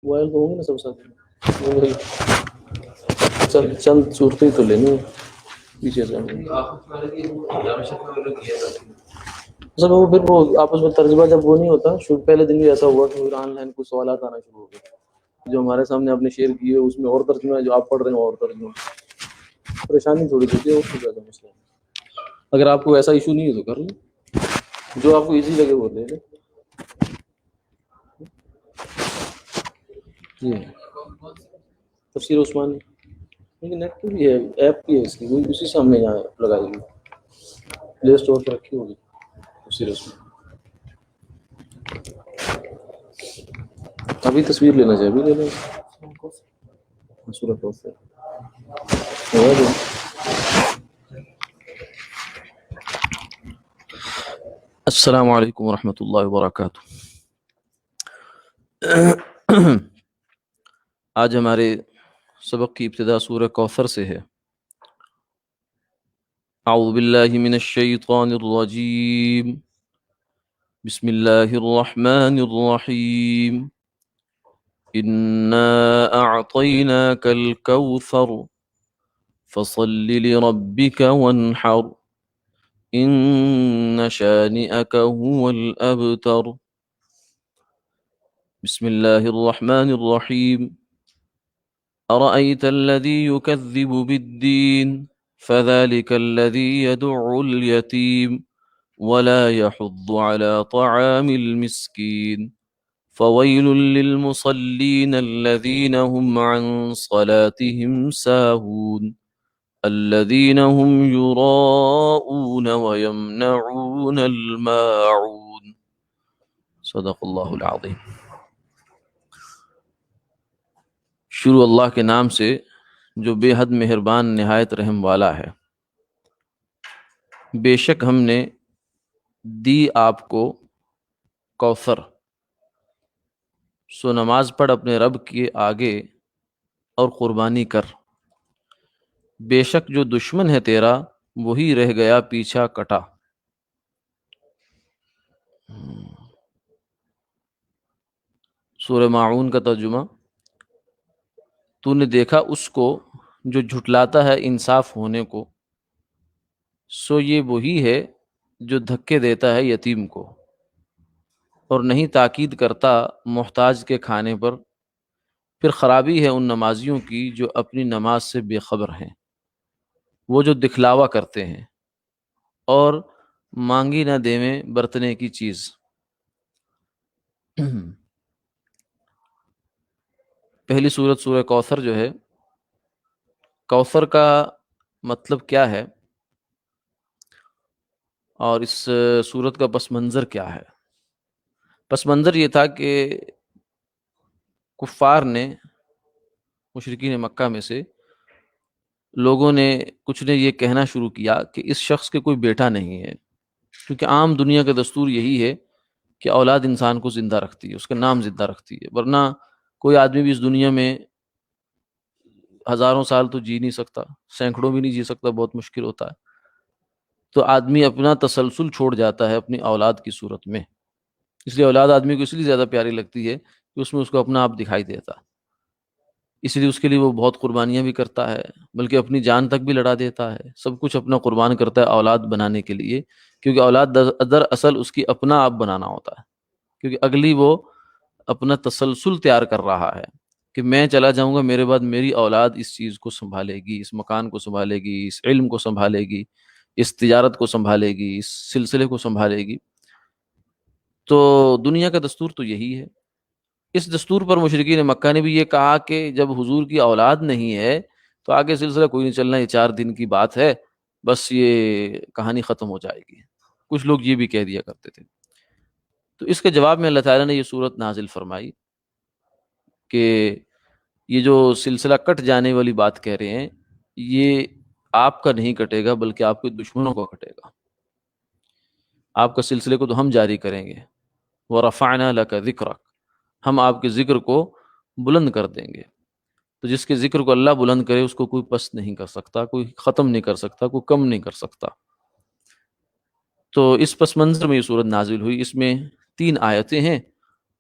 Mobile تو ہوں گے نا سب ساتھ وہی چند صورتیں تو لینی ہے پیچھے سے سب وہ پھر وہ آپس میں ترجمہ جب وہ نہیں ہوتا پہلے دن بھی ایسا ہوا کہ آن لائن کچھ سوالات آنا شروع ہو گئے جو ہمارے سامنے آپ نے شیئر کیے اس میں اور ترجمہ ہے، جو آپ پڑھ رہے ہیں اور ترجمہ پریشانی تھوڑی ہوتی ہے اور کچھ زیادہ مسئلہ ہے۔ اگر آپ کو ایسا ایشو نہیں ہے تو کر لیں، جو آپ کو ایزی لگے وہ لے لیں۔ جی تفسیر عثمانی لیکن نیٹ کی بھی ہے، ایپ کی ہے اس کی، وہی اسی سے ہم نے یہاں لگائی ہوئی، پلے اسٹور پہ رکھی ہوگی تفسیر عثمانی۔ ابھی تصویر لینا چاہیے، ابھی لے لیں سورۃ کوثر۔ السلام علیکم ورحمۃ اللہ وبرکاتہ۔ آج ہمارے سبق کی ابتدا سورہ کوثر سے ہے۔ اعوذ باللہ من الشیطان الرجیم، بسم اللہ الرحمن الرحیم، انا اعطیناک الکوثر فصل لربک وانحر ان شانئک هو الابتر۔ بسم اللہ الرحمن الرحیم، أرأيت الذي يكذب بالدين فذلك الذي يدع اليتيم ولا يحض على طعام المسكين فويل للمصلين الذين هم عن صلاتهم ساهون الذين هم يراءون ويمنعون الماعون۔ صدق اللہ العظیم۔ شروع اللہ کے نام سے جو بے حد مہربان نہایت رحم والا ہے۔ بے شک ہم نے دی آپ کو کوثر، سو نماز پڑھ اپنے رب کے آگے اور قربانی کر۔ بے شک جو دشمن ہے تیرا وہی رہ گیا پیچھا کٹا۔ سورہ ماعون کا ترجمہ، تو نے دیکھا اس کو جو جھٹلاتا ہے انصاف ہونے کو، سو یہ وہی ہے جو دھکے دیتا ہے یتیم کو اور نہیں تاکید کرتا محتاج کے کھانے پر۔ پھر خرابی ہے ان نمازیوں کی جو اپنی نماز سے بے خبر ہیں، وہ جو دکھلاوا کرتے ہیں اور مانگی نہ دیویں برتنے کی چیز۔ پہلی سورت سورہ کوثر جو ہے، کوثر کا مطلب کیا ہے اور اس سورت کا پس منظر کیا ہے؟ پس منظر یہ تھا کہ کفار نے، مشرکین مکہ میں سے لوگوں نے، کچھ نے یہ کہنا شروع کیا کہ اس شخص کے کوئی بیٹا نہیں ہے، کیونکہ عام دنیا کا دستور یہی ہے کہ اولاد انسان کو زندہ رکھتی ہے، اس کا نام زندہ رکھتی ہے، ورنہ کوئی آدمی بھی اس دنیا میں ہزاروں سال تو جی نہیں سکتا، سینکڑوں بھی نہیں جی سکتا، بہت مشکل ہوتا ہے۔ تو آدمی اپنا تسلسل چھوڑ جاتا ہے اپنی اولاد کی صورت میں، اس لیے اولاد آدمی کو اس لیے زیادہ پیاری لگتی ہے کہ اس میں اس کو اپنا آپ دکھائی دیتا، اس لیے اس کے لیے وہ بہت قربانیاں بھی کرتا ہے، بلکہ اپنی جان تک بھی لڑا دیتا ہے، سب کچھ اپنا قربان کرتا ہے اولاد بنانے کے لیے، کیونکہ اولاد در اصل اس کی اپنا آپ بنانا ہوتا ہے، کیونکہ اگلی وہ اپنا تسلسل تیار کر رہا ہے کہ میں چلا جاؤں گا، میرے بعد میری اولاد اس چیز کو سنبھالے گی، اس مکان کو سنبھالے گی، اس علم کو سنبھالے گی، اس تجارت کو سنبھالے گی، اس سلسلے کو سنبھالے گی۔ تو دنیا کا دستور تو یہی ہے۔ اس دستور پر مشرکین مکہ نے بھی یہ کہا کہ جب حضور کی اولاد نہیں ہے تو آگے سلسلہ کوئی نہیں چلنا، یہ 4 دن کی بات ہے، بس یہ کہانی ختم ہو جائے گی۔ کچھ لوگ یہ بھی کہہ دیا کرتے تھے۔ تو اس کے جواب میں اللہ تعالیٰ نے یہ صورت نازل فرمائی کہ یہ جو سلسلہ کٹ جانے والی بات کہہ رہے ہیں، یہ آپ کا نہیں کٹے گا بلکہ آپ کے دشمنوں کو کٹے گا۔ آپ کا سلسلے کو تو ہم جاری کریں گے، وَرَفَعْنَا لَكَ ذِكْرَكَ، ہم آپ کے ذکر کو بلند کر دیں گے۔ تو جس کے ذکر کو اللہ بلند کرے اس کو کوئی پست نہیں کر سکتا، کوئی ختم نہیں کر سکتا، کوئی کم نہیں کر سکتا۔ تو اس پس منظر میں یہ صورت نازل ہوئی۔ اس میں 3 آیتیں ہیں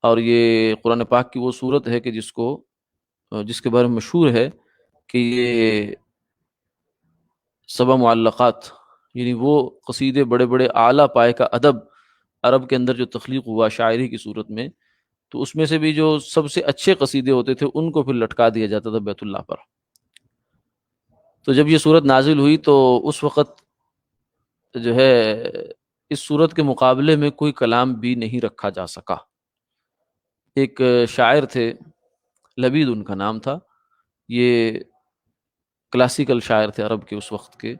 اور یہ قرآن پاک کی وہ صورت ہے کہ جس کے بارے میں مشہور ہے کہ یہ 7 معلقات، یعنی وہ قصیدے بڑے بڑے اعلیٰ پائے کا ادب عرب کے اندر جو تخلیق ہوا شاعری کی صورت میں، تو اس میں سے بھی جو سب سے اچھے قصیدے ہوتے تھے ان کو پھر لٹکا دیا جاتا تھا بیت اللہ پر۔ تو جب یہ صورت نازل ہوئی تو اس وقت جو ہے اس صورت کے مقابلے میں کوئی کلام بھی نہیں رکھا جا سکا۔ ایک شاعر تھے، لبید ان کا نام تھا، یہ کلاسیکل شاعر تھے عرب کے اس وقت کے،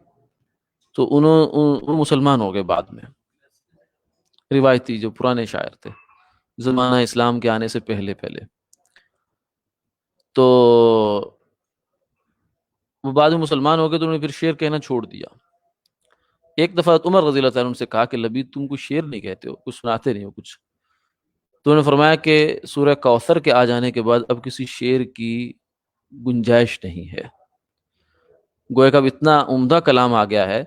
تو وہ مسلمان ہو گئے بعد میں، روایتی جو پرانے شاعر تھے زمانہ اسلام کے آنے سے پہلے پہلے، تو وہ بعد میں مسلمان ہو گئے تو انہوں نے پھر شعر کہنا چھوڑ دیا۔ ایک دفعہ عمر رضی اللہ تعالیٰ عنہ سے کہا کہ لبید تم کوئی شعر نہیں کہتے ہو، کچھ سناتے نہیں ہو کچھ، تو انہوں نے فرمایا کہ سورہ کوثر کے آ جانے کے بعد اب کسی شعر کی گنجائش نہیں ہے، گویا کہ اب اتنا عمدہ کلام آ گیا ہے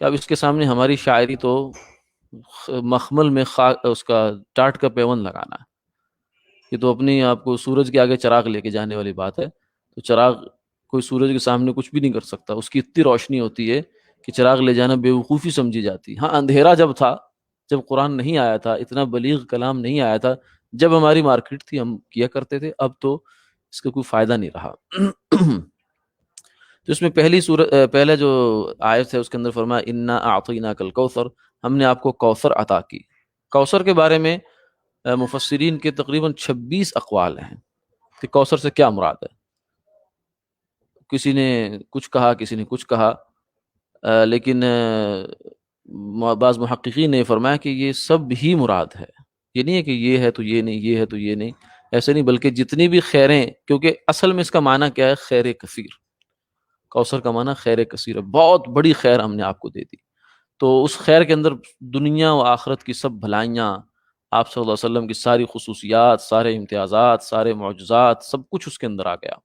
کہ اب اس کے سامنے ہماری شاعری تو مخمل میں اس کا ٹاٹ کا پیون لگانا ہے، یہ تو اپنی آپ کو سورج کے آگے چراغ لے کے جانے والی بات ہے، تو چراغ کوئی سورج کے سامنے کچھ بھی نہیں کر سکتا، اس کی اتنی روشنی ہوتی ہے کہ چراغ لے جانا بے وقوفی سمجھی جاتی۔ ہاں اندھیرا جب تھا، جب قرآن نہیں آیا تھا، اتنا بلیغ کلام نہیں آیا تھا، جب ہماری مارکیٹ تھی ہم کیا کرتے تھے، اب تو اس کا کوئی فائدہ نہیں رہا۔ تو اس میں پہلے جو آیت ہے اس کے اندر فرمایا انا اعطیناک الکوثر، ہم نے آپ کو کوثر عطا کی۔ کوثر کے بارے میں مفسرین کے تقریباً 26 اقوال ہیں کہ کوثر سے کیا مراد ہے، کسی نے کچھ کہا، کسی نے کچھ کہا، لیکن بعض محققین نے فرمایا کہ یہ سب ہی مراد ہے، یہ نہیں ہے کہ یہ ہے تو یہ نہیں، یہ ہے تو یہ نہیں، ایسے نہیں، بلکہ جتنی بھی خیریں، کیونکہ اصل میں اس کا معنی کیا ہے، خیر کثیر، کوثر کا معنی خیر کثیر ہے، بہت بڑی خیر ہم نے آپ کو دے دی، تو اس خیر کے اندر دنیا و آخرت کی سب بھلائیاں، آپ صلی اللہ علیہ وسلم کی ساری خصوصیات، سارے امتیازات، سارے معجزات، سب کچھ اس کے اندر آ گیا۔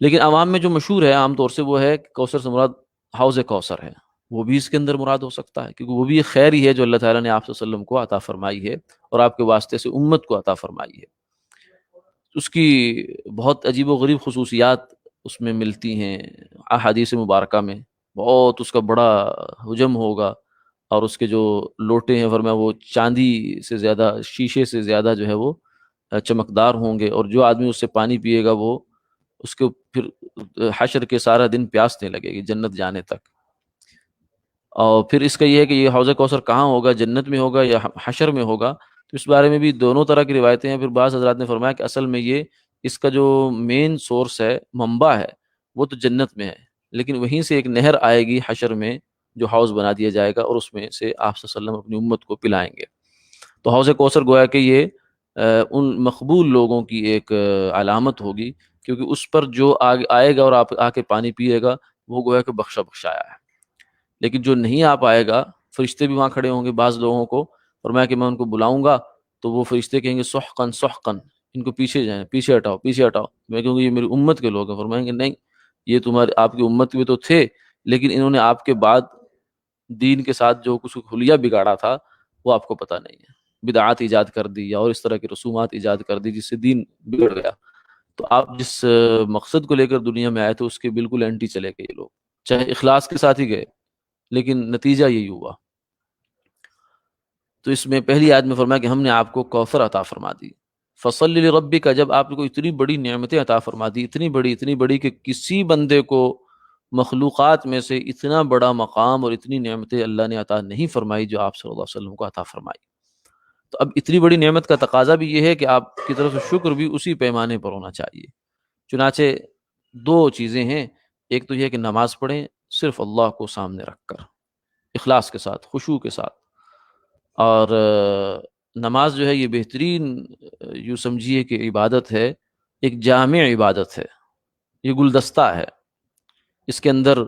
لیکن عوام میں جو مشہور ہے عام طور سے وہ ہے کہ کوثر سے مراد حوض کوثر ہے، وہ بھی اس کے اندر مراد ہو سکتا ہے، کیونکہ وہ بھی ایک خیر ہی ہے جو اللہ تعالیٰ نے آپ صلی اللہ علیہ وسلم کو عطا فرمائی ہے اور آپ کے واسطے سے امت کو عطا فرمائی ہے۔ اس کی بہت عجیب و غریب خصوصیات اس میں ملتی ہیں احادیث مبارکہ میں، بہت اس کا بڑا حجم ہوگا، اور اس کے جو لوٹے ہیں فرمایا وہ چاندی سے زیادہ، شیشے سے زیادہ جو ہے وہ چمکدار ہوں گے، اور جو آدمی اس سے پانی پیے گا وہ اس کو پھر حشر کے سارا دن پیاس نہیں لگے گی جنت جانے تک۔ اور پھر اس کا یہ ہے کہ یہ حوض کوثر کہاں ہوگا، جنت میں ہوگا یا حشر میں ہوگا، تو اس بارے میں بھی دونوں طرح کی روایتیں ہیں۔ پھر بعض حضرات نے فرمایا کہ اصل میں یہ اس کا جو مین سورس ہے، منبع ہے، وہ تو جنت میں ہے، لیکن وہیں سے ایک نہر آئے گی حشر میں جو حوض بنا دیا جائے گا، اور اس میں سے آپ صلی اللہ علیہ وسلم اپنی امت کو پلائیں گے۔ تو حوض کوثر گویا کہ یہ ان مقبول لوگوں کی ایک علامت ہوگی، کیونکہ اس پر جو آئے گا اور آپ آ کے پانی پیے گا وہ گویا کہ بخشایا ہے۔ لیکن جو نہیں آ پائے گا، فرشتے بھی وہاں کھڑے ہوں گے بعض لوگوں کو، فرمایا کہ میں ان کو بلاؤں گا تو وہ فرشتے کہیں گے سحقن سحقن، ان کو پیچھے جائیں، پیچھے ہٹاؤ پیچھے ہٹاؤ، میں کہوں گا یہ میری امت کے لوگ ہیں، فرمائیں گے نہیں، یہ تمہارے آپ کی امت میں تو تھے، لیکن انہوں نے آپ کے بعد دین کے ساتھ جو کچھ حلیہ بگاڑا تھا وہ آپ کو پتہ نہیں ہے، بدعات ایجاد کر دی یا اور اس طرح کی رسومات ایجاد کر دی جس سے دین بگڑ گیا۔ تو آپ جس مقصد کو لے کر دنیا میں آئے تھے اس کے بالکل اینٹی چلے گئے یہ لوگ، چاہے اخلاص کے ساتھ ہی گئے، لیکن نتیجہ یہی ہوا۔ تو اس میں پہلی آیت میں فرمایا کہ ہم نے آپ کو کوثر عطا فرما دی، فصل لربک کا، جب آپ کو اتنی بڑی نعمتیں عطا فرما دی، اتنی بڑی کہ کسی بندے کو مخلوقات میں سے اتنا بڑا مقام اور اتنی نعمتیں اللہ نے عطا نہیں فرمائی جو آپ صلی اللہ علیہ وسلم کو عطا فرمائی۔ تو اب اتنی بڑی نعمت کا تقاضا بھی یہ ہے کہ آپ کی طرف سے شکر بھی اسی پیمانے پر ہونا چاہیے۔ چنانچہ دو چیزیں ہیں، ایک تو یہ کہ نماز پڑھیں صرف اللہ کو سامنے رکھ کر، اخلاص کے ساتھ، خشوع کے ساتھ، اور نماز جو ہے یہ بہترین یوں سمجھیے کہ عبادت ہے، ایک جامع عبادت ہے، یہ گلدستہ ہے، اس کے اندر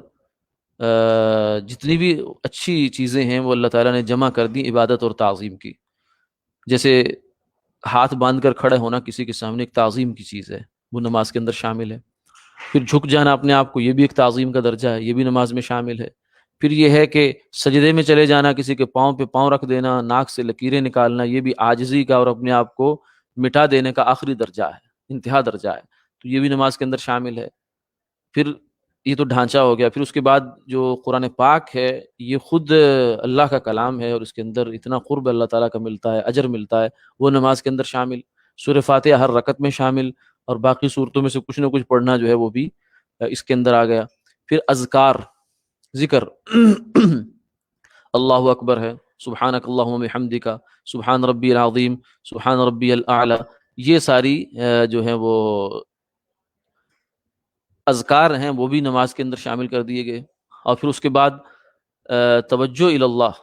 جتنی بھی اچھی چیزیں ہیں وہ اللہ تعالیٰ نے جمع کر دی عبادت اور تعظیم کی۔ جیسے ہاتھ باندھ کر کھڑے ہونا کسی کے سامنے ایک تعظیم کی چیز ہے، وہ نماز کے اندر شامل ہے۔ پھر جھک جانا اپنے آپ کو، یہ بھی ایک تعظیم کا درجہ ہے، یہ بھی نماز میں شامل ہے۔ پھر یہ ہے کہ سجدے میں چلے جانا، کسی کے پاؤں پہ پاؤں رکھ دینا، ناک سے لکیریں نکالنا، یہ بھی عاجزی کا اور اپنے آپ کو مٹا دینے کا آخری درجہ ہے، انتہا درجہ ہے، تو یہ بھی نماز کے اندر شامل ہے۔ پھر یہ تو ڈھانچہ ہو گیا، پھر اس کے بعد جو قرآن پاک ہے یہ خود اللہ کا کلام ہے، اور اس کے اندر اتنا قرب اللہ تعالیٰ کا ملتا ہے، اجر ملتا ہے، وہ نماز کے اندر شامل۔ سورہ فاتحہ ہر رکعت میں شامل، اور باقی صورتوں میں سے کچھ نہ کچھ پڑھنا جو ہے وہ بھی اس کے اندر آ گیا۔ پھر اذکار، ذکر اللہ اکبر ہے، سبحانک اللہم بحمدک، سبحان ربی العظیم، سبحان ربی الاعلی، یہ ساری جو ہیں وہ اذکار ہیں، وہ بھی نماز کے اندر شامل کر دیے گئے۔ اور پھر اس کے بعد توجہ اللہ،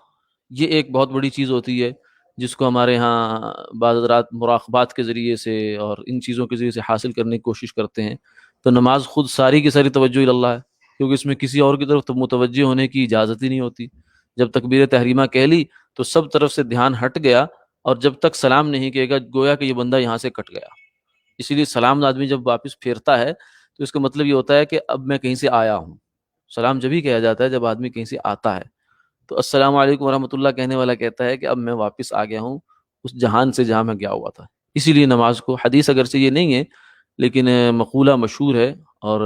یہ ایک بہت بڑی چیز ہوتی ہے جس کو ہمارے ہاں بعض حضرات مراقبات کے ذریعے سے اور ان چیزوں کے ذریعے سے حاصل کرنے کی کوشش کرتے ہیں۔ تو نماز خود ساری کی ساری توجہ اللہ ہے، کیونکہ اس میں کسی اور کی طرف تو متوجہ ہونے کی اجازت ہی نہیں ہوتی۔ جب تکبیر تحریمہ کہہ لی تو سب طرف سے دھیان ہٹ گیا، اور جب تک سلام نہیں کہے گا گویا کہ یہ بندہ یہاں سے کٹ گیا۔ اسی لیے سلام آدمی جب واپس پھیرتا ہے تو اس کا مطلب یہ ہوتا ہے کہ اب میں کہیں سے آیا ہوں۔ سلام جب ہی کہا جاتا ہے جب آدمی کہیں سے آتا ہے۔ تو السلام علیکم ورحمۃ اللہ کہنے والا کہتا ہے کہ اب میں واپس آ گیا ہوں اس جہان سے جہاں میں گیا ہوا تھا۔ اسی لیے نماز کو، حدیث اگرچہ یہ نہیں ہے لیکن مقولہ مشہور ہے اور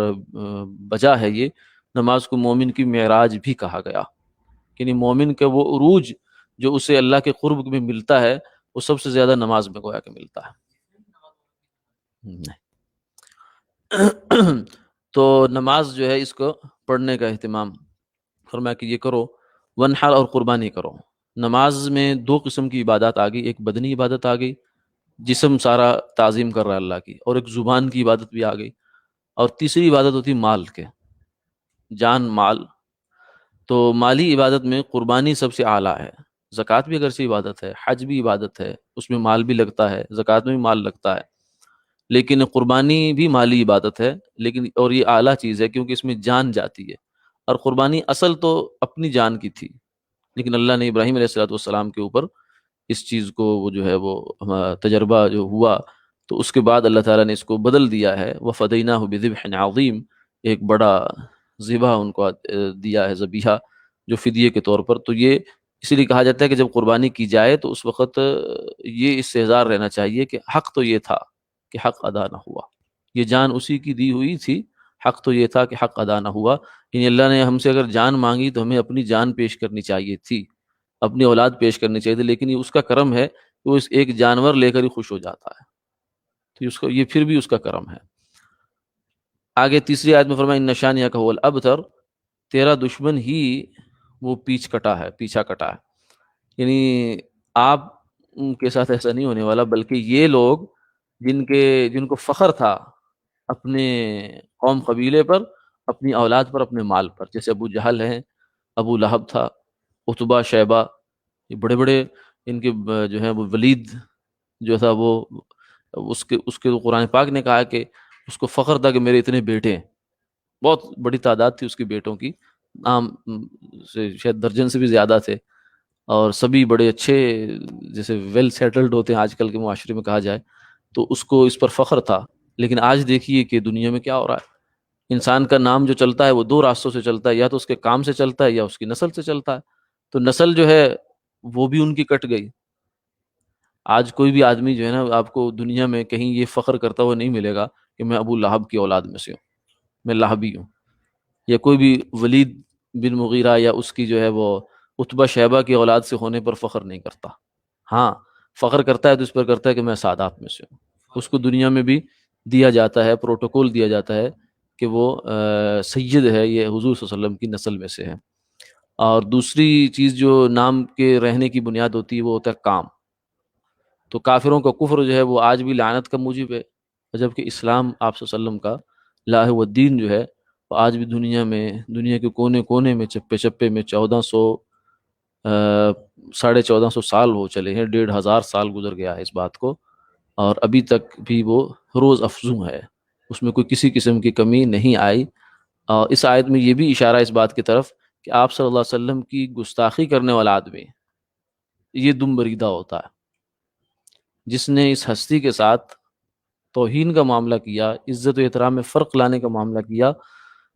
بجا ہے، یہ نماز کو مومن کی معراج بھی کہا گیا، یعنی مومن کا وہ عروج جو اسے اللہ کے قرب میں ملتا ہے وہ سب سے زیادہ نماز میں گویا کہ ملتا ہے۔ تو نماز جو ہے اس کو پڑھنے کا اہتمام فرمایا کہ یہ کرو، ونحر اور قربانی کرو۔ نماز میں دو قسم کی عبادات آ گئی، ایک بدنی عبادت آ گئی، جسم سارا تعظیم کر رہا ہے اللہ کی، اور ایک زبان کی عبادت بھی آ گئی، اور تیسری عبادت ہوتی مال کے، جان مال۔ تو مالی عبادت میں قربانی سب سے اعلیٰ ہے، زکوٰۃ بھی اگرچہ عبادت ہے، حج بھی عبادت ہے، اس میں مال بھی لگتا ہے، زکوٰۃ میں بھی مال لگتا ہے، لیکن قربانی بھی مالی عبادت ہے، لیکن اور یہ اعلیٰ چیز ہے کیونکہ اس میں جان جاتی ہے۔ اور قربانی اصل تو اپنی جان کی تھی، لیکن اللہ نے ابراہیم علیہ الصلوۃ والسلام کے اوپر اس چیز کو وہ جو ہے وہ تجربہ جو ہوا، تو اس کے بعد اللہ تعالیٰ نے اس کو بدل دیا ہے، وَفَدَيْنَاهُ بِذِبْحٍ عَظِيمٍ، ایک بڑا ذبح ان کو دیا ہے، ذبیحہ جو فدیے کے طور پر۔ تو یہ اسی لیے کہا جاتا ہے کہ جب قربانی کی جائے تو اس وقت یہ استحضار رہنا چاہیے کہ حق تو یہ تھا کہ حق ادا نہ ہوا، یہ جان اسی کی دی ہوئی تھی، حق تو یہ تھا کہ حق ادا نہ ہوا، یعنی اللہ نے ہم سے اگر جان مانگی تو ہمیں اپنی جان پیش کرنی چاہیے تھی، اپنی اولاد پیش کرنی چاہیے تھی، لیکن یہ اس کا کرم ہے کہ وہ اس ایک جانور لے کر ہی خوش ہو جاتا ہے، تو اس کو یہ پھر بھی اس کا کرم ہے۔ آگے تیسری آیت میں فرمایا ان نشانیہ کا هو الابتر، تیرا دشمن ہی وہ پیچھا کٹا ہے، یعنی آپ کے ساتھ ایسا نہیں ہونے والا، بلکہ یہ لوگ جن کو فخر تھا اپنے قوم قبیلے پر، اپنی اولاد پر، اپنے مال پر، جیسے ابو جہل ہیں، ابو لہب تھا، عتبہ، شیبہ، یہ بڑے بڑے ان کے جو ہیں وہ ولید جو تھا وہ اس کے تو قرآن پاک نے کہا کہ اس کو فخر تھا کہ میرے اتنے بیٹے ہیں، بہت بڑی تعداد تھی اس کے بیٹوں کی، عام سے شاید درجن سے بھی زیادہ تھے، اور سبھی بڑے اچھے جیسے ویل سیٹلڈ ہوتے ہیں آج کل کے معاشرے میں کہا جائے، تو اس کو اس پر فخر تھا۔ لیکن آج دیکھیے کہ دنیا میں کیا ہو رہا ہے، انسان کا نام جو چلتا ہے وہ دو راستوں سے چلتا ہے، یا تو اس کے کام سے چلتا ہے یا اس کی نسل سے چلتا ہے، تو نسل جو ہے وہ بھی ان کی کٹ گئی۔ آج کوئی بھی آدمی جو ہے نا آپ کو دنیا میں کہیں یہ فخر کرتا ہوا نہیں ملے گا کہ میں ابو لہب کی اولاد میں سے ہوں، میں لہبی ہوں، یا کوئی بھی ولید بن مغیرہ یا اس کی جو ہے وہ عتبہ شیبہ کی اولاد سے ہونے پر فخر نہیں کرتا، ہاں فخر کرتا ہے تو اس پر کرتا ہے کہ میں سادات میں سے ہوں، اس کو دنیا میں بھی دیا جاتا ہے، پروٹوکول دیا جاتا ہے کہ وہ سید ہے، یہ حضور صلی اللہ علیہ وسلم کی نسل میں سے ہے۔ اور دوسری چیز جو نام کے رہنے کی بنیاد ہوتی ہے وہ ہوتا ہے کام، تو کافروں کا کفر جو ہے وہ آج بھی لعنت کا موجب ہے، جبکہ اسلام آپ صلی اللہ علیہ وسلم کا لاہ و دین جو ہے وہ آج بھی دنیا کے کونے کونے میں، چپے چپے میں 1400 سال ہو چلے ہیں، 1500 سال گزر گیا ہے اس بات کو، اور ابھی تک بھی وہ روز افزوں ہے، اس میں کوئی کسی قسم کی کمی نہیں آئی۔ اور اس آیت میں یہ بھی اشارہ اس بات کی طرف کہ آپ صلی اللہ علیہ وسلم کی گستاخی کرنے والا آدمی یہ دم بریدہ ہوتا ہے، جس نے اس ہستی کے ساتھ توہین کا معاملہ کیا، عزت و احترام میں فرق لانے کا معاملہ کیا،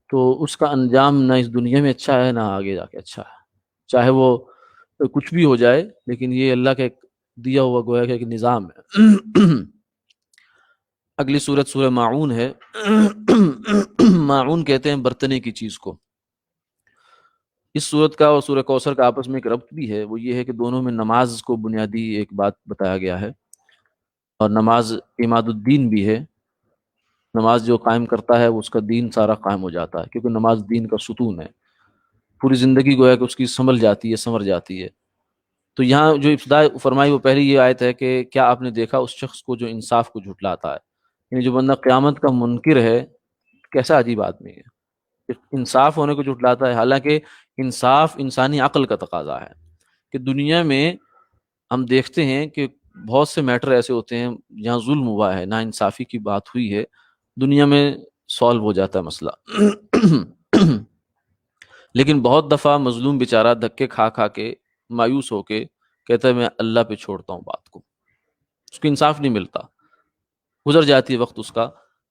تو اس کا انجام نہ اس دنیا میں اچھا ہے نہ آگے جا کے اچھا ہے، چاہے وہ کچھ بھی ہو جائے، لیکن یہ اللہ کا ایک دیا ہوا گویا کہ ایک نظام ہے۔ اگلی صورت سورہ ماعون ہے۔ ماعون کہتے ہیں برتنے کی چیز کو۔ اس صورت کا اور سورہ کوثر کا آپس میں ایک ربط بھی ہے، وہ یہ ہے کہ دونوں میں نماز کو بنیادی ایک بات بتایا گیا ہے، اور نماز عماد الدین بھی ہے۔ نماز جو قائم کرتا ہے وہ اس کا دین سارا قائم ہو جاتا ہے، کیونکہ نماز دین کا ستون ہے، پوری زندگی گویا کہ اس کی سنبھل جاتی ہے، سنور جاتی ہے۔ تو یہاں جو ابتدا فرمائی وہ پہلی یہ آیت ہے کہ کیا آپ نے دیکھا اس شخص کو جو انصاف کو جھٹلاتا ہے، یعنی جو بندہ قیامت کا منکر ہے، کیسا عجیب آدمی ہے کہ انصاف ہونے کو جھٹلاتا ہے، حالانکہ انصاف انسانی عقل کا تقاضا ہے کہ دنیا میں ہم دیکھتے ہیں کہ بہت سے میٹر ایسے ہوتے ہیں جہاں ظلم ہوا ہے، نا انصافی کی بات ہوئی ہے، دنیا میں سالو ہو جاتا ہے مسئلہ۔ لیکن بہت دفعہ مظلوم بیچارہ دھکے کھا کھا کے مایوس ہو کے کہتا ہے میں اللہ پہ چھوڑتا ہوں بات کو، اس کو انصاف نہیں ملتا، گزر جاتی ہے وقت اس کا۔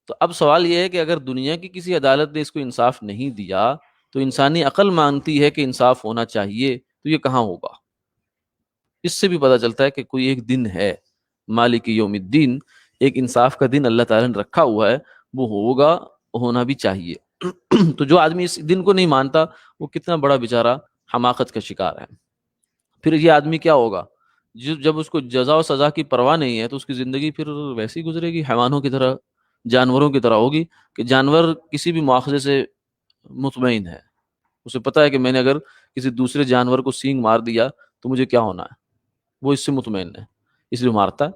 تو اب سوال یہ ہے کہ اگر دنیا کی کسی عدالت نے اس کو انصاف نہیں دیا تو انسانی عقل مانتی ہے کہ انصاف ہونا چاہیے، تو یہ کہاں ہوگا؟ اس سے بھی پتہ چلتا ہے کہ کوئی ایک دن ہے، مالک یوم الدین، ایک انصاف کا دن اللہ تعالیٰ نے رکھا ہوا ہے، وہ ہوگا، ہونا بھی چاہیے۔ تو جو آدمی اس دن کو نہیں مانتا وہ کتنا بڑا بیچارہ حماقت کا شکار ہے۔ پھر یہ آدمی کیا ہوگا؟ جب اس کو جزا و سزا کی پرواہ نہیں ہے تو اس کی زندگی پھر ویسی ہی گزرے گی، حیوانوں کی طرح، جانوروں کی طرح ہوگی، کہ جانور کسی بھی مواخذے سے مطمئن ہے، اسے پتہ ہے کہ میں نے اگر کسی دوسرے جانور کو سینگ مار دیا تو مجھے کیا ہونا ہے، وہ اس سے مطمئن ہے، اس لیے مارتا ہے،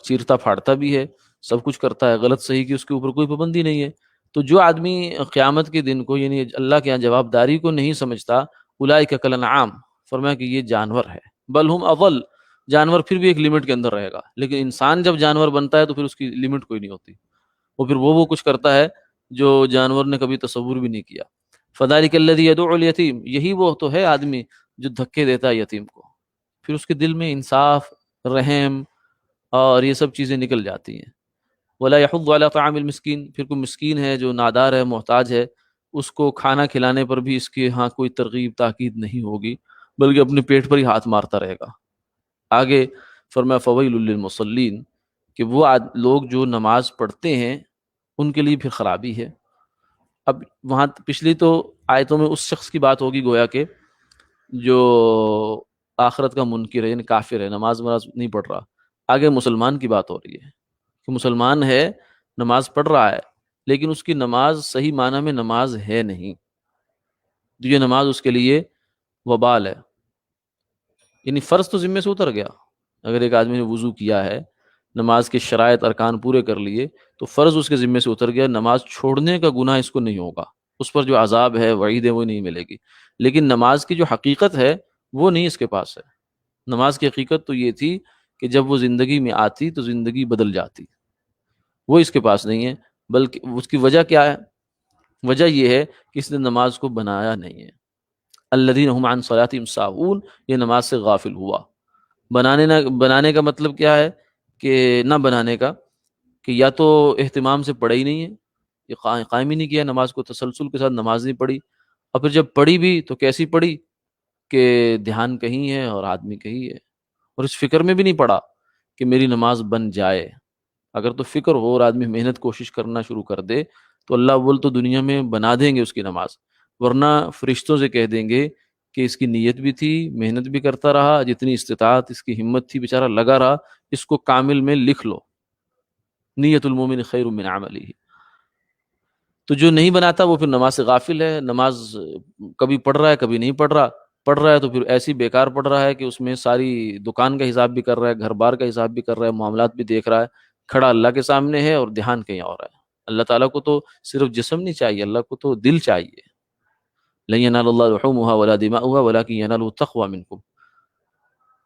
چیرتا پھاڑتا بھی ہے، سب کچھ کرتا ہے، غلط صحیح کی اس کے اوپر کوئی پابندی نہیں ہے۔ تو جو آدمی قیامت کے دن کو، یعنی اللہ کے یہاں جواب داری کو نہیں سمجھتا، اولئک کالانعام، فرمایا کہ یہ جانور ہے، بل ہم اضل، جانور پھر بھی ایک لمٹ کے اندر رہے گا، لیکن انسان جب جانور بنتا ہے تو پھر اس کی لمٹ کوئی نہیں ہوتی، وہ پھر وہ کچھ کرتا ہے جو جانور نے کبھی تصور بھی نہیں کیا۔ فذلک الذی یدعو الیتیم، یہی وہ تو ہے آدمی جو دھکے دیتا ہے یتیم کو، پھر اس کے دل میں انصاف، رحم اور یہ سب چیزیں نکل جاتی ہیں۔ ولا یحض علی طعام المسکین، پھر کوئی مسکین ہے جو نادار ہے، محتاج ہے، اس کو کھانا کھلانے پر بھی اس کے ہاں کوئی ترغیب تاکید نہیں ہوگی، بلکہ اپنے پیٹ پر ہی ہاتھ مارتا رہے گا۔ آگے فرمایا فویل للمصلین، کہ وہ لوگ جو نماز پڑھتے ہیں ان کے لیے پھر خرابی ہے۔ اب وہاں پچھلی تو آیتوں میں اس شخص کی بات ہوگی گویا کہ جو آخرت کا منکر ہے، یعنی کافر ہے، نماز نہیں پڑھ رہا۔ آگے مسلمان کی بات ہو رہی ہے کہ مسلمان ہے، نماز پڑھ رہا ہے، لیکن اس کی نماز صحیح معنی میں نماز ہے نہیں، تو یہ نماز اس کے لیے وبال ہے، یعنی فرض تو ذمے سے اتر گیا۔ اگر ایک آدمی نے وضو کیا ہے، نماز کے شرائط ارکان پورے کر لیے، تو فرض اس کے ذمے سے اتر گیا، نماز چھوڑنے کا گناہ اس کو نہیں ہوگا، اس پر جو عذاب ہے، وعید ہے، وہ نہیں ملے گی۔ لیکن نماز کی جو حقیقت ہے وہ نہیں اس کے پاس ہے۔ نماز کی حقیقت تو یہ تھی کہ جب وہ زندگی میں آتی تو زندگی بدل جاتی، وہ اس کے پاس نہیں ہے۔ بلکہ اس کی وجہ کیا ہے؟ وجہ یہ ہے کہ اس نے نماز کو بنایا نہیں ہے۔ الذین هم عن صلاتهم ساہون، یہ نماز سے غافل ہوا۔ بنانے کا مطلب کیا ہے؟ کہ نہ بنانے کا، کہ یا تو اہتمام سے پڑھا ہی نہیں ہے، یہ قائم ہی نہیں کیا نماز کو، تسلسل کے ساتھ نماز نہیں پڑھی، اور پھر جب پڑھی بھی تو کیسی پڑھی کہ دھیان کہیں ہے اور آدمی کہیں ہے، اور اس فکر میں بھی نہیں پڑا کہ میری نماز بن جائے۔ اگر تو فکر ہو اور آدمی محنت کوشش کرنا شروع کر دے تو اللہ اول تو دنیا میں بنا دیں گے اس کی نماز، ورنہ فرشتوں سے کہہ دیں گے کہ اس کی نیت بھی تھی، محنت بھی کرتا رہا، جتنی استطاعت اس کی ہمت تھی بیچارہ لگا رہا، اس کو کامل میں لکھ لو، نیت المومن خیر من عملہ۔ تو جو نہیں بناتا وہ پھر نماز سے غافل ہے، نماز کبھی پڑھ رہا ہے کبھی نہیں پڑھ رہا، پڑھ رہا ہے تو پھر ایسی بیکار پڑھ رہا ہے کہ اس میں ساری دکان کا حساب بھی کر رہا ہے، گھر بار کا حساب بھی کر رہا ہے، معاملات بھی دیکھ رہا ہے، کھڑا اللہ کے سامنے ہے اور دھیان کہیں اور ہے۔ اللہ تعالیٰ کو تو صرف جسم نہیں چاہیے، اللہ کو تو دل چاہیے۔ لن ينال الله لحومها ولا دماؤها ولكن يناله التقوى منكم،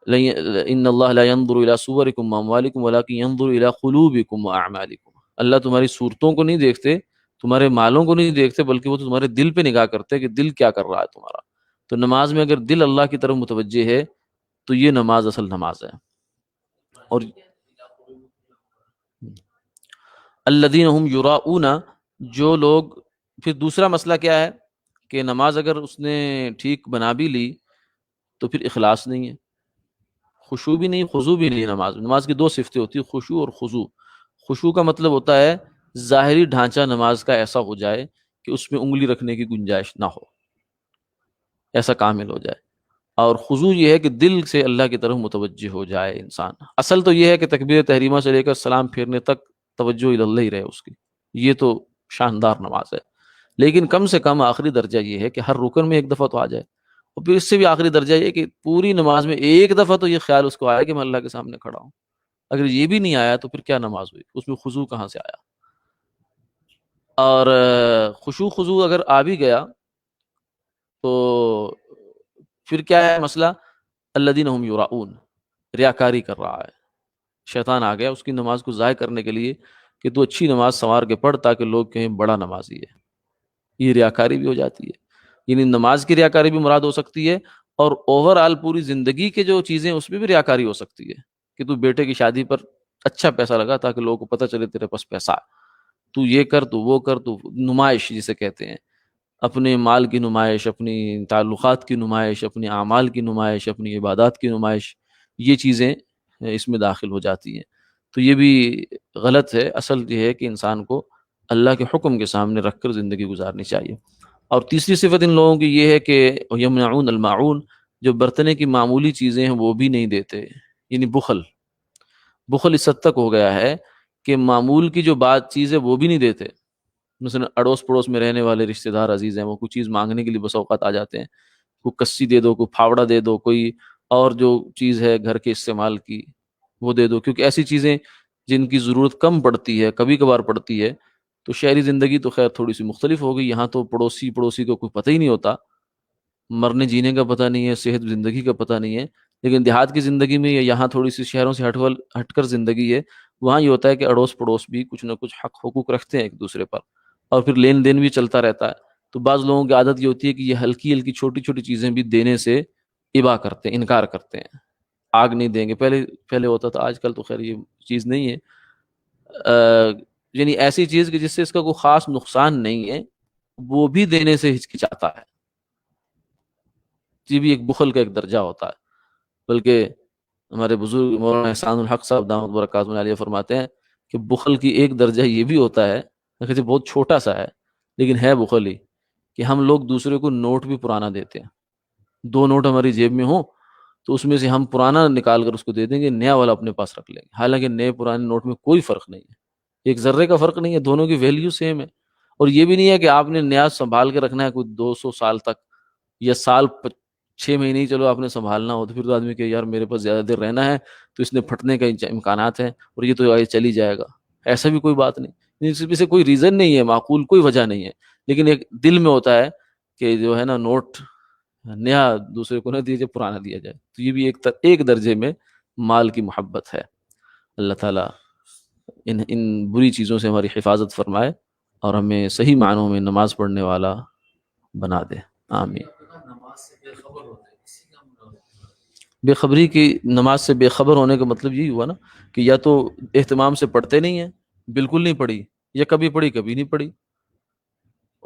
ان اللہ لا ينظر الى صوركم واموالكم ولكن ينظر الى قلوبكم واعمالكم، اللہ تمہاری صورتوں کو نہیں دیکھتے، تمہارے مالوں کو نہیں دیکھتے، بلکہ وہ تو تمہارے دل پہ نگاہ کرتے ہیں کہ دل کیا کر رہا ہے تمہارا۔ تو نماز میں اگر دل اللہ کی طرف متوجہ ہے تو یہ نماز اصل نماز ہے۔ اور الذین هم یراؤون، جو لوگ پھر دوسرا مسئلہ کیا ہے کہ نماز اگر اس نے ٹھیک بنا بھی لی تو پھر اخلاص نہیں ہے، خشوع بھی نہیں، خضوع بھی نہیں ہے نماز کی دو صفتیں ہوتی ہیں، خشوع اور خضوع۔ خشوع کا مطلب ہوتا ہے ظاہری ڈھانچہ نماز کا ایسا ہو جائے کہ اس میں انگلی رکھنے کی گنجائش نہ ہو، ایسا کامل ہو جائے، اور خضوع یہ ہے کہ دل سے اللہ کی طرف متوجہ ہو جائے انسان۔ اصل تو یہ ہے کہ تکبیر تحریمہ سے لے کر سلام پھیرنے تک توجہ اللہ ہی رہے اس کی، یہ تو شاندار نماز ہے۔ لیکن کم سے کم آخری درجہ یہ ہے کہ ہر رکن میں ایک دفعہ تو آ جائے، اور پھر اس سے بھی آخری درجہ یہ کہ پوری نماز میں ایک دفعہ تو یہ خیال اس کو آئے کہ میں اللہ کے سامنے کھڑا ہوں۔ اگر یہ بھی نہیں آیا تو پھر کیا نماز ہوئی، اس میں خضوع کہاں سے آیا؟ اور خشوع خضوع اگر آ بھی گیا تو پھر کیا ہے مسئلہ؟ الذین هم یراؤون، ریاکاری کر رہا ہے، شیطان آ گیا اس کی نماز کو ضائع کرنے کے لیے کہ تو اچھی نماز سنوار کے پڑھ تاکہ لوگ کہیں بڑا نمازی ہے، یہ ریاکاری بھی ہو جاتی ہے۔ یعنی نماز کی ریاکاری بھی مراد ہو سکتی ہے، اور اوور آل پوری زندگی کے جو چیزیں اس میں بھی ریاکاری ہو سکتی ہے کہ تو بیٹے کی شادی پر اچھا پیسہ لگا تاکہ لوگوں کو پتہ چلے تیرے پاس پیسہ ہے، تو یہ کر، تو وہ کر، تو نمائش جسے کہتے ہیں، اپنے مال کی نمائش، اپنی تعلقات کی نمائش، اپنی اعمال کی نمائش، اپنی عبادات کی نمائش، یہ چیزیں اس میں داخل ہو جاتی ہیں۔ تو یہ بھی غلط ہے۔ اصل یہ ہے کہ انسان کو اللہ کے حکم کے سامنے رکھ کر زندگی گزارنی چاہیے۔ اور تیسری صفت ان لوگوں کی یہ ہے کہ یمنعون الماعون، جو برتنے کی معمولی چیزیں ہیں وہ بھی نہیں دیتے، یعنی بخل۔ بخل اس حد تک ہو گیا ہے کہ معمول کی جو بات چیز ہے وہ بھی نہیں دیتے۔ مثلا اڑوس پڑوس میں رہنے والے رشتہ دار عزیز ہیں، وہ کوئی چیز مانگنے کے لیے بس اوقات آ جاتے ہیں، کوئی کسی دے دو، کوئی پھاوڑا دے دو، کوئی اور جو چیز ہے گھر کے استعمال کی وہ دے دو، کیونکہ ایسی چیزیں جن کی ضرورت کم پڑتی ہے، کبھی کبھار پڑتی ہے۔ تو شہری زندگی تو خیر تھوڑی سی مختلف ہوگی، یہاں تو پڑوسی کو کوئی پتہ ہی نہیں ہوتا، مرنے جینے کا پتہ نہیں ہے، صحت زندگی کا پتہ نہیں ہے۔ لیکن دیہات کی زندگی میں یا یہاں تھوڑی سی شہروں سے ہٹ کر زندگی ہے، وہاں یہ ہوتا ہے کہ اڑوس پڑوس بھی کچھ نہ کچھ حق حقوق رکھتے ہیں ایک دوسرے پر، اور پھر لین دین بھی چلتا رہتا ہے۔ تو بعض لوگوں کی عادت یہ ہوتی ہے کہ یہ ہلکی ہلکی چھوٹی چھوٹی چیزیں بھی دینے سے ابا کرتے ہیں، انکار کرتے ہیں، آگ نہیں دیں گے، پہلے ہوتا تھا، آج کل تو خیر یہ چیز نہیں ہے۔ یعنی ایسی چیز کہ جس سے اس کا کوئی خاص نقصان نہیں ہے وہ بھی دینے سے ہچکچاتا ہے، یہ بھی ایک بخل کا ایک درجہ ہوتا ہے۔ بلکہ ہمارے بزرگ مولانا احسان الحق صاحب دامت برکاتہ عالیہ فرماتے ہیں کہ بخل کی ایک درجہ یہ بھی ہوتا ہے، کہ بہت چھوٹا سا ہے لیکن ہے بخل ہی، کہ ہم لوگ دوسرے کو نوٹ بھی پرانا دیتے ہیں۔ دو نوٹ ہماری جیب میں ہوں تو اس میں سے ہم پرانا نکال کر اس کو دے دیں گے، نیا والا اپنے پاس رکھ لیں گے، حالانکہ نئے پرانے نوٹ میں کوئی فرق نہیں ہے، ایک ذرے کا فرق نہیں ہے، دونوں کی ویلیو سیم ہے۔ اور یہ بھی نہیں ہے کہ آپ نے نیا سنبھال کے رکھنا ہے کوئی 200 سال تک، یا 6 مہینے ہی چلو آپ نے سنبھالنا ہو، تو پھر تو آدمی کہ یار میرے پاس زیادہ دیر رہنا ہے تو اس نے پھٹنے کا امکانات ہیں، اور یہ تو آگے چلی جائے گا، ایسا بھی کوئی بات نہیں، اس میں سے کوئی ریزن نہیں ہے، معقول کوئی وجہ نہیں ہے، لیکن ایک دل میں ہوتا ہے کہ جو ہے نا نوٹ نیا دوسرے کو نہ دیا جائے، پرانا دیا جائے۔ تو یہ بھی ایک درجے میں مال کی محبت ہے۔ اللہ تعالیٰ ان بری چیزوں سے ہماری حفاظت فرمائے اور ہمیں صحیح معنوں میں نماز پڑھنے والا بنا دے، آمین۔ بے خبری کی نماز سے بے خبر ہونے کا مطلب یہی ہوا نا کہ یا تو اہتمام سے پڑھتے نہیں ہیں، بالکل نہیں پڑھی، یا کبھی پڑھی کبھی نہیں پڑھی،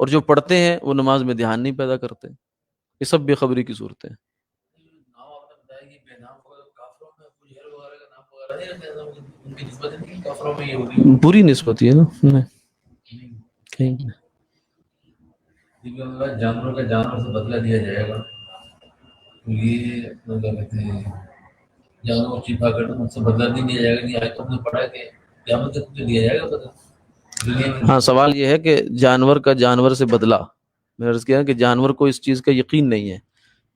اور جو پڑھتے ہیں وہ نماز میں دھیان نہیں پیدا کرتے، یہ سب بے خبری کی صورتیں ہیں۔ بری نسبت یہ نا نہیں، کہیں نہیں۔ جانوروں کا جانور سے بدلہ دیا جائے گا، تو یہ کیا کہتے ہیں، جانوروں کو چھپا کر ان سے بدلہ نہیں دیا جائے گا، نہیں آئے تو ہم نے پڑھا کہ قیامت تک تجھے دیا جائے گا بدلہ۔ ہاں، سوال یہ ہے کہ جانور کا جانور سے بدلہ، میں نے عرض کیا کہ جانور کو اس چیز کا یقین نہیں ہے،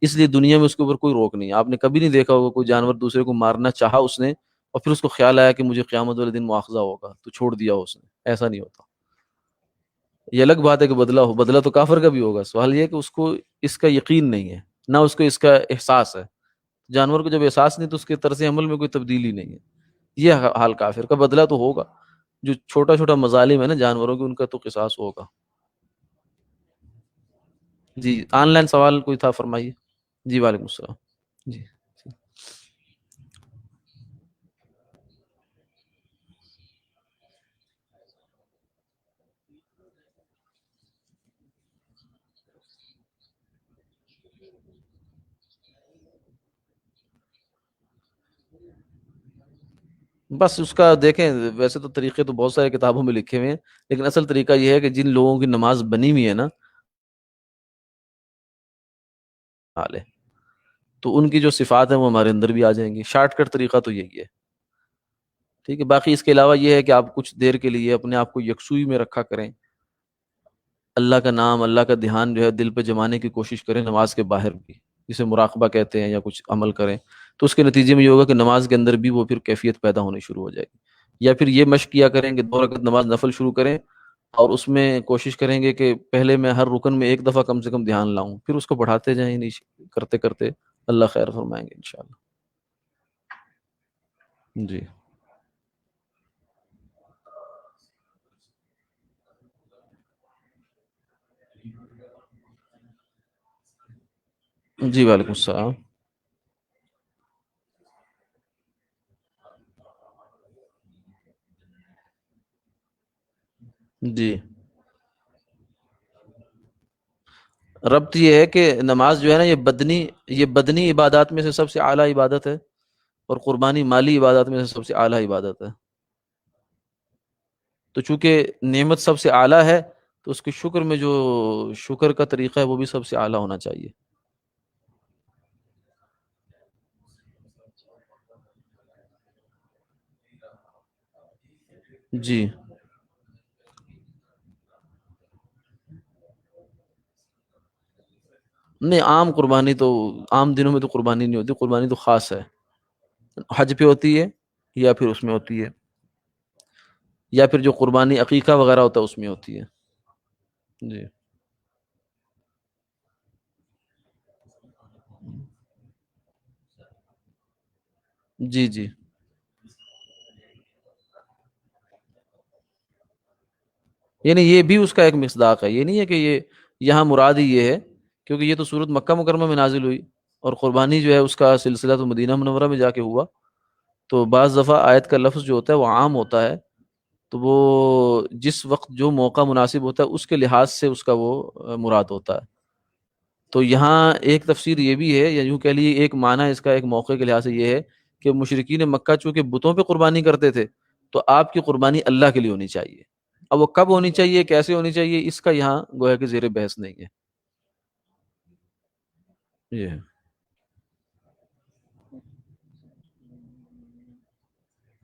اس لیے دنیا میں اس کے اوپر کوئی روک نہیں ہے۔ آپ نے کبھی نہیں دیکھا ہوگا کوئی جانور دوسرے کو مارنا چاہا اس نے، اور پھر اس کو خیال آیا کہ مجھے قیامت والے دن مواخذہ ہوگا تو چھوڑ دیا اس نے، ایسا نہیں ہوتا۔ یہ الگ بات ہے کہ بدلہ ہو، بدلہ تو کافر کا بھی ہوگا، سوال یہ ہے کہ اس کو اس کا یقین نہیں ہے، نہ اس کو اس کا احساس ہے۔ جانور کو جب احساس نہیں تو اس کے طرز عمل میں کوئی تبدیلی نہیں ہے، یہ حال کافر کا۔ بدلہ تو ہوگا، جو چھوٹا چھوٹا مظالم ہے نا جانوروں کے، ان کا تو قصاص ہوگا۔ جی آن لائن سوال کوئی تھا، فرمائیے۔ جی وعلیکم السلام۔ جی بس اس کا دیکھیں، ویسے تو طریقے تو بہت سارے کتابوں میں لکھے ہوئے ہیں، لیکن اصل طریقہ یہ ہے کہ جن لوگوں کی نماز بنی ہوئی ہے نا حال ہے، تو ان کی جو صفات ہیں وہ ہمارے اندر بھی آ جائیں گی. شارٹ کٹ طریقہ تو یہی ہے. ٹھیک ہے، باقی اس کے علاوہ یہ ہے کہ آپ کچھ دیر کے لیے اپنے آپ کو یکسوئی میں رکھا کریں، اللہ کا نام، اللہ کا دھیان جو ہے دل پہ جمانے کی کوشش کریں نماز کے باہر بھی، جسے مراقبہ کہتے ہیں، یا کچھ عمل کریں. تو اس کے نتیجے میں یہ ہوگا کہ نماز کے اندر بھی وہ پھر کیفیت پیدا ہونی شروع ہو جائے گی. یا پھر یہ مشق کیا کریں کہ 2 رکعت نماز نفل شروع کریں، اور اس میں کوشش کریں گے کہ پہلے میں ہر رکن میں ایک دفعہ کم سے کم دھیان لاؤں، پھر اس کو بڑھاتے جائیں، کرتے کرتے اللہ خیر فرمائیں گے انشاءاللہ. جی جی، وعلیکم السلام. جی، ربط یہ ہے کہ نماز جو ہے نا یہ بدنی عبادات میں سے سب سے اعلیٰ عبادت ہے، اور قربانی مالی عبادات میں سے سب سے اعلیٰ عبادت ہے. تو چونکہ نعمت سب سے اعلیٰ ہے، تو اس کے شکر میں جو شکر کا طریقہ ہے وہ بھی سب سے اعلیٰ ہونا چاہیے. جی، نہیں، عام قربانی تو عام دنوں میں تو قربانی نہیں ہوتی، قربانی تو خاص ہے. حج پہ ہوتی ہے، یا پھر اس میں ہوتی ہے، یا پھر جو قربانی عقیقہ وغیرہ ہوتا ہے اس میں ہوتی ہے. جی جی جی، یعنی یہ بھی اس کا ایک مصداق ہے، یہ نہیں ہے کہ یہ یہاں مراد ہی یہ ہے، کیونکہ یہ تو صورت مکہ مکرمہ میں نازل ہوئی، اور قربانی جو ہے اس کا سلسلہ تو مدینہ منورہ میں جا کے ہوا. تو بعض دفعہ آیت کا لفظ جو ہوتا ہے وہ عام ہوتا ہے، تو وہ جس وقت جو موقع مناسب ہوتا ہے اس کے لحاظ سے اس کا وہ مراد ہوتا ہے. تو یہاں ایک تفسیر یہ بھی ہے، یا یوں کہہ لیے ایک معنی اس کا ایک موقع کے لحاظ سے یہ ہے کہ مشرکین مکہ چونکہ بتوں پہ قربانی کرتے تھے، تو آپ کی قربانی اللہ کے لیے ہونی چاہیے. اب وہ کب ہونی چاہیے، کیسے ہونی چاہیے، اس کا یہاں گویا کہ زیر بحث نہیں ہے. یہ ہے.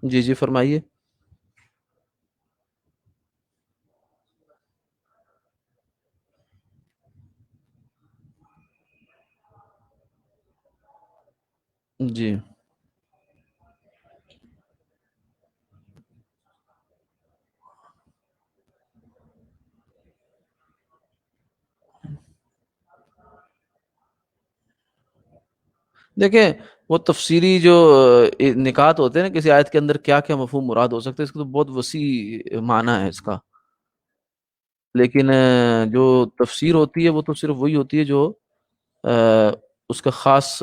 جی جی، فرمائیے. جی، دیکھیں، وہ تفسیری جو نکات ہوتے ہیں نا کسی آیت کے اندر کیا کیا مفہوم مراد ہو سکتے ہیں، اس کا تو بہت وسیع معنی ہے اس کا. لیکن جو تفسیر ہوتی ہے وہ تو صرف وہی ہوتی ہے جو آ، اس کا خاص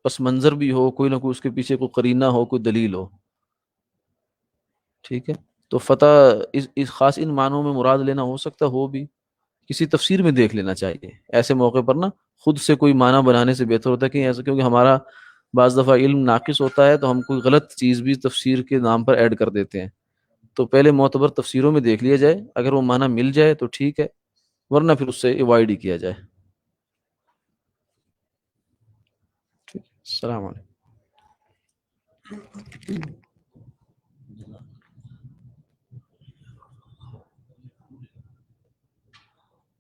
پس منظر بھی ہو، کوئی نہ کوئی اس کے پیچھے کوئی قرینہ ہو، کوئی دلیل ہو. ٹھیک ہے، تو فتح اس خاص ان معنوں میں مراد لینا ہو سکتا ہو بھی، کسی تفسیر میں دیکھ لینا چاہیے ایسے موقع پر نا. خود سے کوئی معنی بنانے سے بہتر ہوتا ہے کہ ایسا، کیونکہ ہمارا بعض دفعہ علم ناقص ہوتا ہے تو ہم کوئی غلط چیز بھی تفسیر کے نام پر ایڈ کر دیتے ہیں. تو پہلے معتبر تفسیروں میں دیکھ لیا جائے، اگر وہ معنی مل جائے تو ٹھیک ہے، ورنہ پھر اس سے ایوائڈ ہی کیا جائے. ٹھیک، السلام علیکم.